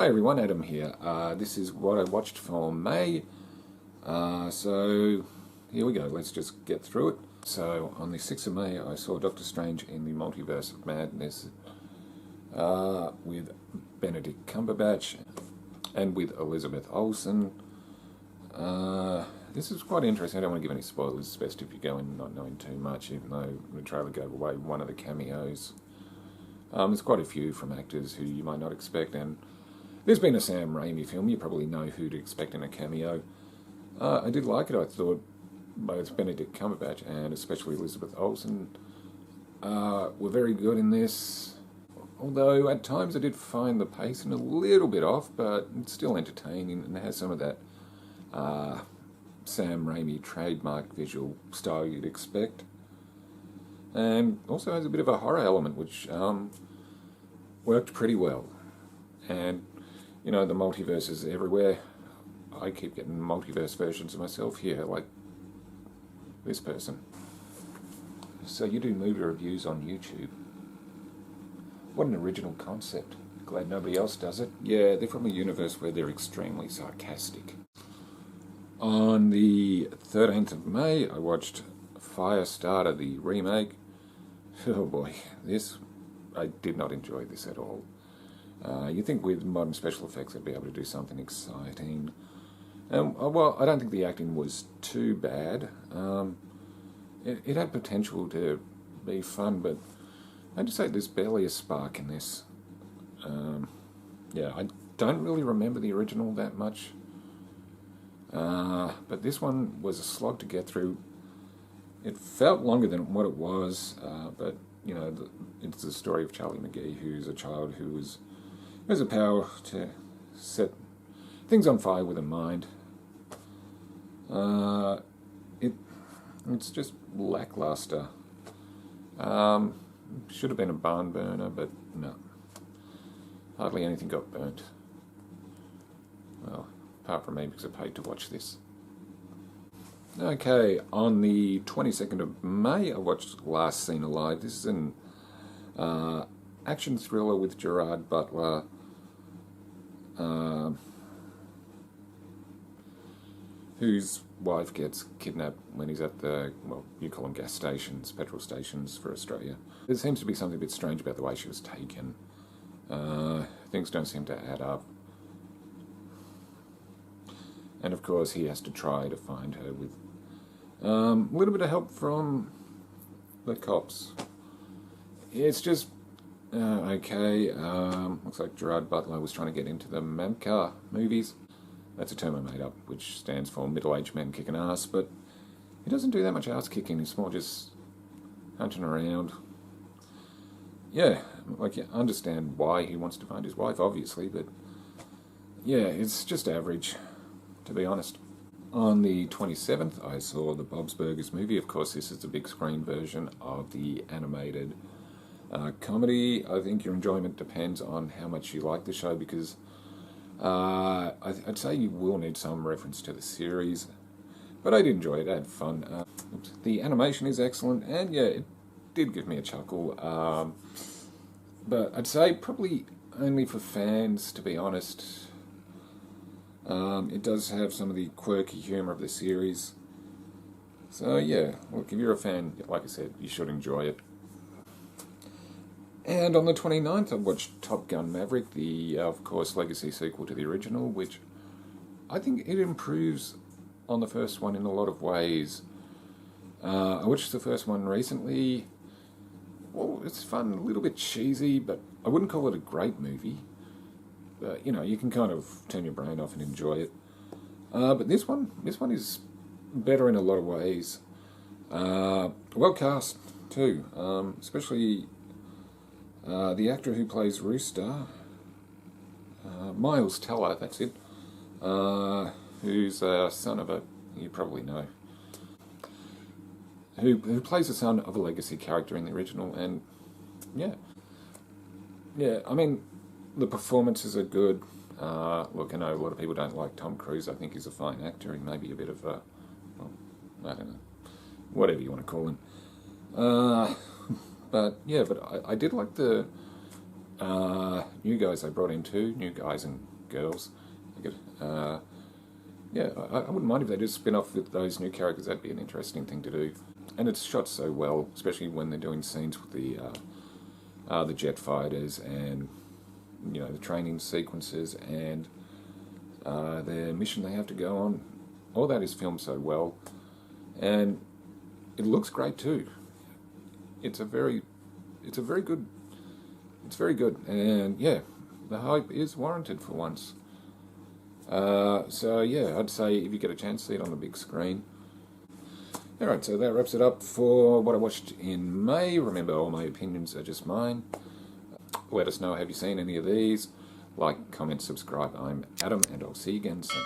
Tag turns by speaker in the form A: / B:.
A: Hi everyone, Adam here. This is what I watched for May. So here we go, let's just get through it. So on the 6th of May I saw Doctor Strange in the Multiverse of Madness with Benedict Cumberbatch and with Elizabeth Olsen. This is quite interesting. I don't want to give any spoilers. It's best if you go in not knowing too much, even though the trailer gave away one of the cameos. There's quite a few from actors who you might not expect, and there's been a Sam Raimi film. You probably know who to expect in a cameo. I did like it. I thought both Benedict Cumberbatch and especially Elizabeth Olsen were very good in this. Although at times I did find the pacing a little bit off, but it's still entertaining and has some of that Sam Raimi trademark visual style you'd expect. And also has a bit of a horror element, which worked pretty well. And, you know, the multiverse is everywhere. I keep getting multiverse versions of myself here, like this person. So you do movie reviews on YouTube. What an original concept. Glad nobody else does it. Yeah, they're from a universe where they're extremely sarcastic. On the 13th of May, I watched Firestarter, the remake. Oh boy, I did not enjoy this at all. You'd think with modern special effects they'd be able to do something exciting. Well, I don't think the acting was too bad. It had potential to be fun, but I'd just say there's barely a spark in this. Yeah, I don't really remember the original that much. But this one was a slog to get through. It felt longer than what it was, but, you know, it's the story of Charlie McGee, who's a child who has the power to set things on fire with a mind. It's just lackluster. Should have been a barn burner, but no. Hardly anything got burnt. Well, apart from me, because I paid to watch this. Okay, on the 22nd of May, I watched Last Seen Alive. This is an action thriller with Gerard Butler, whose wife gets kidnapped when he's at the, well, you call them gas stations, petrol stations for Australia. There seems to be something a bit strange about the way she was taken. Things don't seem to add up. And of course he has to try to find her with a little bit of help from the cops. It's just okay. Looks like Gerard Butler was trying to get into the MAMCA movies. That's a term I made up, which stands for middle-aged men kicking ass, but he doesn't do that much ass kicking. He's more just hunting around. Yeah, like, you understand why he wants to find his wife, obviously, but yeah, it's just average, to be honest. On the 27th, I saw the Bob's Burgers movie. Of course, this is the big screen version of the animated comedy. I think your enjoyment depends on how much you like the show, because I'd say you will need some reference to the series. But I did enjoy it. I had fun. The animation is excellent, and yeah, it did give me a chuckle. But I'd say probably only for fans, to be honest. It does have some of the quirky humour of the series. So yeah, look, if you're a fan, like I said, you should enjoy it. And on the 29th, I watched Top Gun Maverick, the, of course, legacy sequel to the original, which I think it improves on the first one in a lot of ways. I watched the first one recently. Well, it's fun, a little bit cheesy, but I wouldn't call it a great movie. But, you know, you can kind of turn your brain off and enjoy it. But this one is better in a lot of ways. Well cast, too. Especially the actor who plays Rooster, Miles Teller, that's it. Who's a son of you probably know. Who plays the son of a legacy character in the original, and yeah, I mean, the performances are good. Look, I know a lot of people don't like Tom Cruise. I think he's a fine actor. He may be a bit of a, well, I don't know, whatever you want to call him. But yeah, I did like the new guys they brought in too. New guys and girls. Yeah, I wouldn't mind if they did spin off with those new characters. That'd be an interesting thing to do. And it's shot so well, especially when they're doing scenes with the jet fighters and the training sequences and their mission they have to go on. All that is filmed so well, and it looks great too. It's very good. It's very good, and yeah, the hype is warranted for once. So yeah, I'd say if you get a chance, see it on the big screen. Alright, so that wraps it up for what I watched in May. Remember, all my opinions are just mine. Let us know, have you seen any of these? Like, comment, subscribe. I'm Adam, and I'll see you again soon.